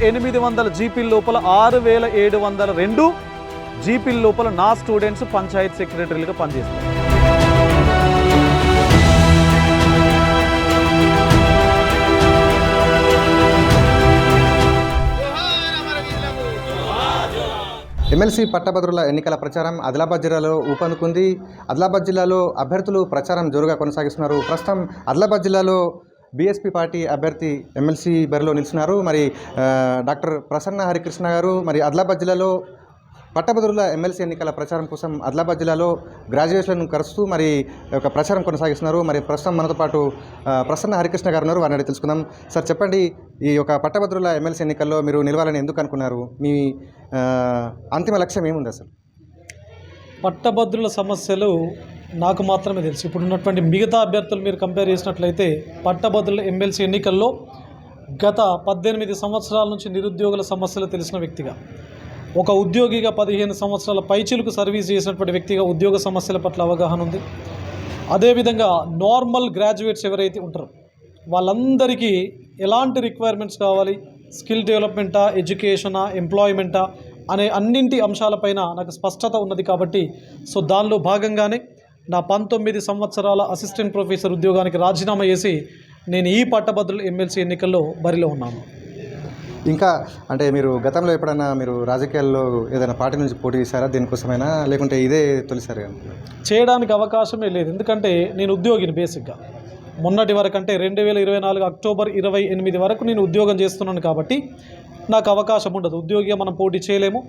6800 జీపీల లోపల 6702 జీపీల లోపల నా స్టూడెంట్స్ పంచాయత్ సెక్రటరీలుగా పనిచేస్తారు. ఎమ్మెల్సీ పట్టభద్రుల ఎన్నికల ప్రచారం ఆదిలాబాద్ జిల్లాలో ఊపందుకుంది. ఆదిలాబాద్ జిల్లాలో అభ్యర్థులు ప్రచారం జోరుగా కొనసాగిస్తున్నారు. ప్రస్తుతం ఆదిలాబాద్ జిల్లాలో బీఎస్పీ పార్టీ అభ్యర్థి ఎమ్మెల్సీ బరిలో నిలిచినారు. మరి డాక్టర్ ప్రసన్న హరికృష్ణ గారు మరి ఆదిలాబాద్ జిల్లాలో పట్టభద్రుల ఎమ్మెల్సీ ఎన్నికల ప్రచారం కోసం ఆదిలాబాద్ జిల్లాలో గ్రాడ్యుయేట్లను కలుస్తూ మరి ఒక ప్రచారం కొనసాగిస్తున్నారు. మరి ప్రస్తుతం మనతో పాటు ప్రసన్న హరికృష్ణ గారు ఉన్నారు. వారిని తెలుసుకుందాం. సార్ చెప్పండి, ఈ యొక్క పట్టభద్రుల ఎమ్మెల్సీ ఎన్నికల్లో మీరు నిలవాలని ఎందుకు అనుకున్నారు? మీ అంతిమ లక్ష్యం ఏముంది అసలు? పట్టభద్రుల సమస్యలు నాకు మాత్రమే తెలుసు. ఇప్పుడున్నటువంటి మిగతా అభ్యర్థులు మీరు కంపేర్ చేసినట్లయితే పట్టభద్రుల ఎమ్మెల్సీ ఎన్నికల్లో గత 18 సంవత్సరాల నుంచి నిరుద్యోగుల సమస్యలు తెలిసిన వ్యక్తిగా, ఒక ఉద్యోగిగా 15 సంవత్సరాల పైచిలుకు సర్వీస్ చేసినటువంటి వ్యక్తిగా ఉద్యోగ సమస్యల పట్ల అవగాహన ఉంది. అదేవిధంగా నార్మల్ గ్రాడ్యుయేట్స్ ఎవరైతే ఉంటారో వాళ్ళందరికీ ఎలాంటి రిక్వైర్మెంట్స్ కావాలి, స్కిల్ డెవలప్మెంటా, ఎడ్యుకేషనా, ఎంప్లాయ్మెంటా అనే అన్నింటి అంశాలపైన నాకు స్పష్టత ఉన్నది. కాబట్టి దానిలో భాగంగానే నా 19 సంవత్సరాల అసిస్టెంట్ ప్రొఫెసర్ ఉద్యోగానికి రాజీనామా చేసి నేను ఈ పట్టభద్రుల ఎమ్మెల్సీ ఎన్నికల్లో బరిలో ఉన్నాను. ఇంకా అంటే మీరు గతంలో ఎప్పుడైనా మీరు రాజకీయాల్లో ఏదైనా పార్టీ నుంచి పోటీ చేశారా? దీనికోసమైనా లేకుంటే ఇదే తొలిసారి చేయడానికి అవకాశమే లేదు. ఎందుకంటే నేను ఉద్యోగిని బేసిక్గా. మొన్నటి వరకు అంటే 2024 అక్టోబర్ 28 వరకు నేను ఉద్యోగం చేస్తున్నాను. కాబట్టి నాకు అవకాశం ఉండదు, ఉద్యోగిగా మనం పోటీ చేయలేము.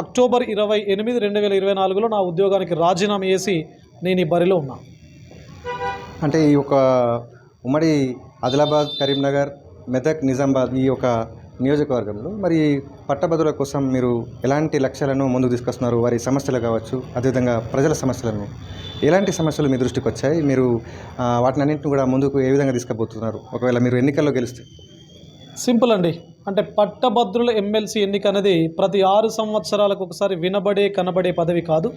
అక్టోబర్ 28, 2024లో నా ఉద్యోగానికి రాజీనామా చేసి నేను ఈ బరిలో ఉన్నా. అంటే ఈ యొక్క ఉమ్మడి ఆదిలాబాద్, కరీంనగర్, మెదక్, నిజామాబాద్ ఈ యొక్క నియోజకవర్గంలో మరి పట్టభద్రుల కోసం మీరు ఎలాంటి లక్ష్యాలను ముందుకు తీసుకొస్తున్నారు? వారి సమస్యలు కావచ్చు, అదేవిధంగా ప్రజల సమస్యలను, ఎలాంటి సమస్యలు మీ దృష్టికి వచ్చాయి? మీరు వాటిని అన్నింటిని కూడా ముందుకు ఏ విధంగా తీసుకుపోతున్నారు ఒకవేళ మీరు ఎన్నికల్లో గెలిస్తే? సింపుల్ అండి. అంటే పట్టభద్రుల ఎమ్మెల్సీ ఎన్నిక అనేది ప్రతి 6 సంవత్సరాలకు ఒకసారి వినబడే కనబడే పదవి కాదు.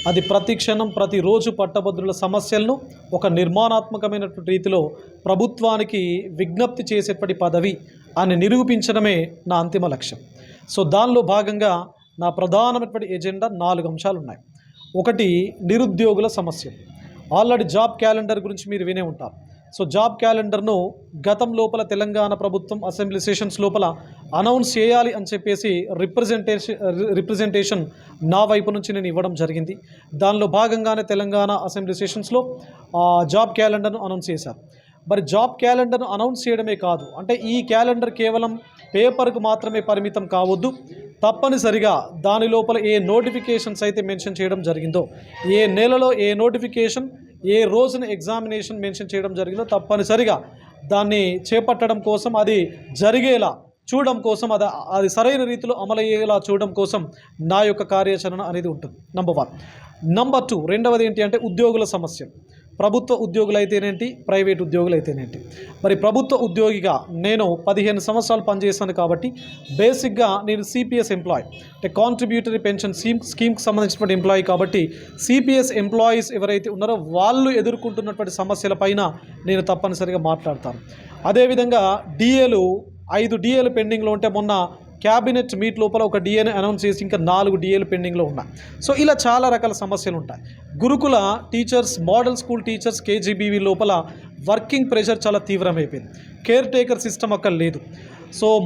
అది ప్రతి క్షణం ప్రతిరోజు పట్టభద్రుల సమస్యలను ఒక నిర్మాణాత్మకమైనటువంటి రీతిలో ప్రభుత్వానికి విజ్ఞప్తి చేసేటువంటి పదవి అని నిరూపించడమే నా అంతిమ లక్ష్యం. దానిలో భాగంగా నా ప్రధానమైనటువంటి ఎజెండా 4 అంశాలు ఉన్నాయి. ఒకటి, నిరుద్యోగుల సమస్యలు. ఆల్రెడీ జాబ్ క్యాలెండర్ గురించి మీరు వినే ఉంటారు. జాబ్ క్యాలెండర్ను గతం లోపల తెలంగాణ ప్రభుత్వం అసెంబ్లీ సెషన్స్ లోపల అనౌన్స్ చేయాలి అని చెప్పేసి రిప్రజెంటేషన్ నా వైపు నుంచి నేను ఇవ్వడం జరిగింది. దానిలో భాగంగానే తెలంగాణ అసెంబ్లీ సెషన్స్లో జాబ్ క్యాలెండర్ను అనౌన్స్ చేశారు. మరి జాబ్ క్యాలెండర్ను అనౌన్స్ చేయడమే కాదు, అంటే ఈ క్యాలెండర్ కేవలం పేపర్కు మాత్రమే పరిమితం కావద్దు. తప్పనిసరిగా దాని లోపల ఏ నోటిఫికేషన్స్ అయితే మెన్షన్ చేయడం జరిగిందో, ఏ నెలలో ఏ నోటిఫికేషన్, ఏ రోజున ఎగ్జామినేషన్ మెన్షన్ చేయడం జరిగిందో తప్పనిసరిగా దాన్ని చేపట్టడం కోసం, అది జరిగేలా చూడడం కోసం, అది సరైన రీతిలో అమలయ్యేలా చూడడం కోసం నా యొక్క కార్యాచరణ అనేది ఉంటుంది. నంబర్ 1. నంబర్ 2, రెండవది ఏంటి అంటే ఉద్యోగుల సమస్య. ప్రభుత్వ ఉద్యోగులు అయితేనేంటి, ప్రైవేట్ ఉద్యోగులు అయితేనేంటి. మరి ప్రభుత్వ ఉద్యోగిగా నేను 15 సంవత్సరాలు పనిచేశాను. కాబట్టి బేసిక్గా నేను సిపిఎస్ ఎంప్లాయ్, అంటే కాంట్రిబ్యూటరీ పెన్షన్ స్కీమ్కి సంబంధించినటువంటి ఎంప్లాయీ. కాబట్టి సిపిఎస్ ఎంప్లాయీస్ ఎవరైతే ఉన్నారో వాళ్ళు ఎదుర్కొంటున్నటువంటి సమస్యలపైన నేను తప్పనిసరిగా మాట్లాడతాను. అదేవిధంగా డిఏలు 5 డిఏలు పెండింగ్లో ఉంటే మొన్న క్యాబినెట్ మీట్ లోపల ఒక డిఏని అనౌన్స్ చేసి ఇంకా 4 డిఏలు పెండింగ్లో ఉన్నాయి. ఇలా చాలా రకాల సమస్యలు ఉంటాయి. గురుకుల teachers, model school teachers, KGBV లోపల వర్కింగ్ ప్రెషర్ చాలా తీవ్రమైపోయింది. కేర్ టేకర్ సిస్టమ్ అక్కడ లేదు.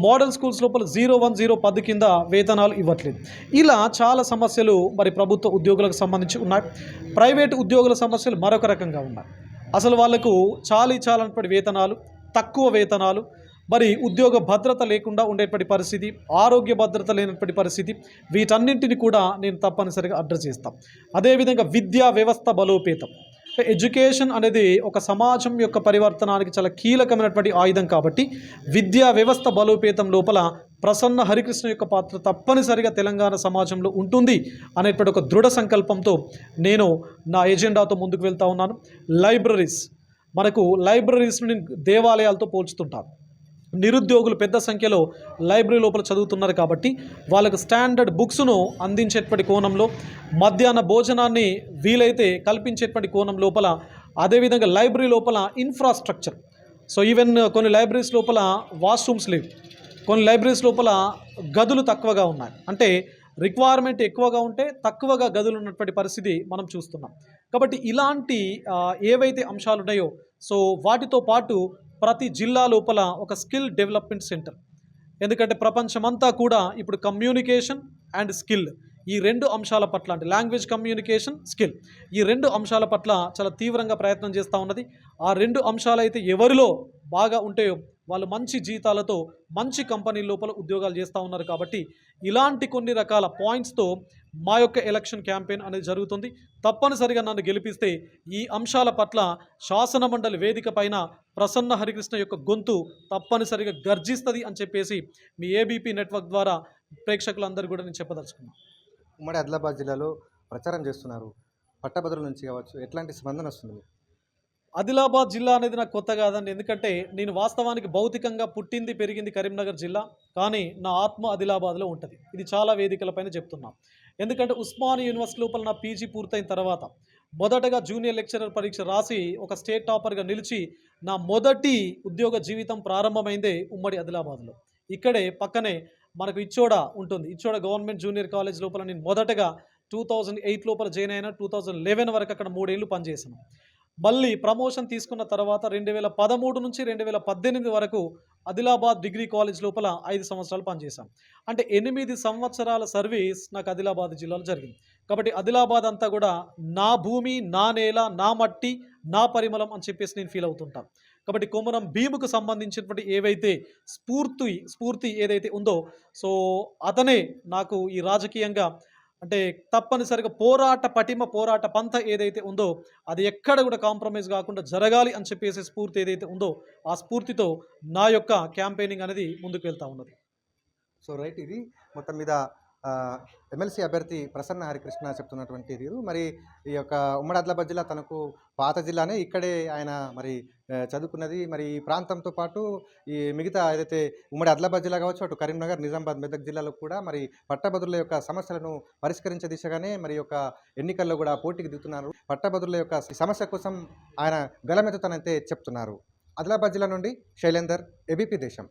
మోడల్ స్కూల్స్ లోపల 01/010 కింద వేతనాలు ఇవ్వట్లేదు. ఇలా చాలా సమస్యలు మరి ప్రభుత్వ ఉద్యోగులకు సంబంధించి ఉన్నాయి. ప్రైవేటు ఉద్యోగుల సమస్యలు మరొక రకంగా ఉన్నాయి. అసలు వాళ్లకు చాలినటువంటి వేతనాలు, తక్కువ వేతనాలు, మరి ఉద్యోగ భద్రత లేకుండా ఉండేటువంటి పరిస్థితి, ఆరోగ్య భద్రత లేనటువంటి పరిస్థితి, వీటన్నింటిని కూడా నేను తప్పనిసరిగా అడ్రస్ చేస్తాను. అదేవిధంగా విద్యా వ్యవస్థ బలోపేతం. ఎడ్యుకేషన్ అనేది ఒక సమాజం యొక్క పరివర్తనానికి చాలా కీలకమైనటువంటి ఆయుధం. కాబట్టి విద్యా వ్యవస్థ బలోపేతం లోపల ప్రసన్న హరికృష్ణ యొక్క పాత్ర తప్పనిసరిగా తెలంగాణ సమాజంలో ఉంటుంది అనేటువంటి ఒక దృఢ సంకల్పంతో నేను నా ఎజెండాతో ముందుకు వెళ్తూ ఉన్నాను. లైబ్రరీస్, మనకు లైబ్రరీస్ను నేను దేవాలయాలతో పోల్చుతుంటాను. నిరుద్యోగులు పెద్ద సంఖ్యలో లైబ్రరీ లోపల చదువుతున్నారు. కాబట్టి వాళ్ళకు స్టాండర్డ్ బుక్స్ను అందించేటువంటి కోణంలో, మధ్యాహ్న భోజనాన్ని వీలైతే కల్పించేటువంటి కోణం లోపల, అదేవిధంగా లైబ్రరీ లోపల ఇన్ఫ్రాస్ట్రక్చర్. ఈవెన్ కొన్ని లైబ్రరీస్ లోపల వాష్రూమ్స్ లేవు. కొన్ని లైబ్రరీస్ లోపల గదులు తక్కువగా ఉన్నాయి. అంటే రిక్వైర్మెంట్ ఎక్కువగా ఉంటే తక్కువగా గదులు ఉన్నటువంటి పరిస్థితి మనం చూస్తున్నాం. కాబట్టి ఇలాంటి ఏవైతే అంశాలు ఉన్నాయో సో వాటితో పాటు ప్రతి జిల్లా లోపల ఒక స్కిల్ డెవలప్మెంట్ సెంటర్, ఎందుకంటే ప్రపంచమంతా కూడా ఇప్పుడు కమ్యూనికేషన్ అండ్ స్కిల్ ఈ రెండు అంశాల పట్ల, అంటే లాంగ్వేజ్ కమ్యూనికేషన్ స్కిల్, ఈ రెండు అంశాల పట్ల చాలా తీవ్రంగా ప్రయత్నం చేస్తూ ఉన్నది. ఆ రెండు అంశాలు అయితే ఎవరిలో బాగా ఉంటాయో వాళ్ళు మంచి జీతాలతో మంచి కంపెనీ లోపల ఉద్యోగాలు చేస్తూ ఉన్నారు. కాబట్టి ఇలాంటి కొన్ని రకాల పాయింట్స్తో మా యొక్క ఎలక్షన్ క్యాంపెయిన్ అనేది జరుగుతుంది. తప్పనిసరిగా నన్ను గెలిపిస్తే ఈ అంశాల పట్ల శాసన మండలి వేదిక పైన ప్రసన్న హరికృష్ణ యొక్క గొంతు తప్పనిసరిగా గర్జిస్తుంది అని చెప్పేసి మీ ఏబీపీ నెట్వర్క్ ద్వారా ప్రేక్షకులందరూ కూడా నేను చెప్పదలుచుకున్నాను. ఉమ్మడి ఆదిలాబాద్ జిల్లాలో ప్రచారం చేస్తున్నారు, పట్టభద్రుల నుంచి కావచ్చు, ఎట్లాంటి స్పందన వస్తుంది? ఆదిలాబాద్ జిల్లా అనేది నాకు కొత్త కాదండి. ఎందుకంటే నేను వాస్తవానికి భౌతికంగా పుట్టింది పెరిగింది కరీంనగర్ జిల్లా, కానీ నా ఆత్మ ఆదిలాబాద్లో ఉంటుంది. ఇది చాలా వేదికలపైన చెప్తున్నాను. ఎందుకంటే ఉస్మానియా యూనివర్సిటీ లోపల నా పీజీ పూర్తయిన తర్వాత మొదటగా జూనియర్ లెక్చరర్ పరీక్ష రాసి ఒక స్టేట్ టాపర్గా నిలిచి నా మొదటి ఉద్యోగ జీవితం ప్రారంభమైందే ఉమ్మడి ఆదిలాబాద్లో. ఇక్కడే పక్కనే మనకు ఇచ్చోడ ఉంటుంది. ఇచ్చోడ గవర్నమెంట్ జూనియర్ కాలేజ్ లోపల నేను మొదటగా 2008 లోపల జాయిన్ అయినా. 2011 వరకు అక్కడ 3 ఏళ్ళు పనిచేశాను. మళ్ళీ ప్రమోషన్ తీసుకున్న తర్వాత 2013 నుంచి 2018 వరకు ఆదిలాబాద్ డిగ్రీ కాలేజ్ లోపల 5 సంవత్సరాలు పనిచేశాం. అంటే 8 సంవత్సరాల సర్వీస్ నాకు ఆదిలాబాద్ జిల్లాలో జరిగింది. కాబట్టి ఆదిలాబాద్ అంతా కూడా నా భూమి, నా నేల, నా మట్టి, నా పరిమళం అని చెప్పేసి నేను ఫీల్ అవుతుంటాను. కాబట్టి కొమరం భీముకు సంబంధించినటువంటి ఏవైతే స్ఫూర్తి ఏదైతే ఉందో సో అతనే నాకు ఈ రాజకీయంగా అంటే తప్పనిసరిగా పోరాట పంథ ఏదైతే ఉందో అది ఎక్కడ కూడా కాంప్రమైజ్ కాకుండా జరగాలి అని చెప్పేసి స్ఫూర్తి ఏదైతే ఉందో ఆ స్ఫూర్తితో నా యొక్క క్యాంపెయినింగ్ అనేది ముందుకు వెళ్తూ ఉన్నది. సో రైట్, ఇది మొత్తం మీద ఎమ్మెల్సీ అభ్యర్థి ప్రసన్న హరికృష్ణ చెప్తున్నటువంటి తీరు. మరి ఈ యొక్క ఉమ్మడి ఆదిలాబాద్ జిల్లా తనకు పాత జిల్లానే, ఇక్కడే ఆయన మరి చదువుకున్నది. మరి ఈ ప్రాంతంతో పాటు ఈ మిగతా ఏదైతే ఉమ్మడి ఆదిలాబాద్ జిల్లా కావచ్చు, అటు కరీంనగర్, నిజామాబాద్, మెదక్ జిల్లాలో కూడా మరి పట్టభద్రుల యొక్క సమస్యలను పరిష్కరించే దిశగానే మరి యొక్క ఎన్నికల్లో కూడా పోటీకి దిగుతున్నారు. పట్టభద్రుల యొక్క సమస్య కోసం ఆయన గలమెత్తుతానైతే చెప్తున్నారు. ఆదిలాబాద్ జిల్లా నుండి శైలేందర్, ఏబీపీ దేశం.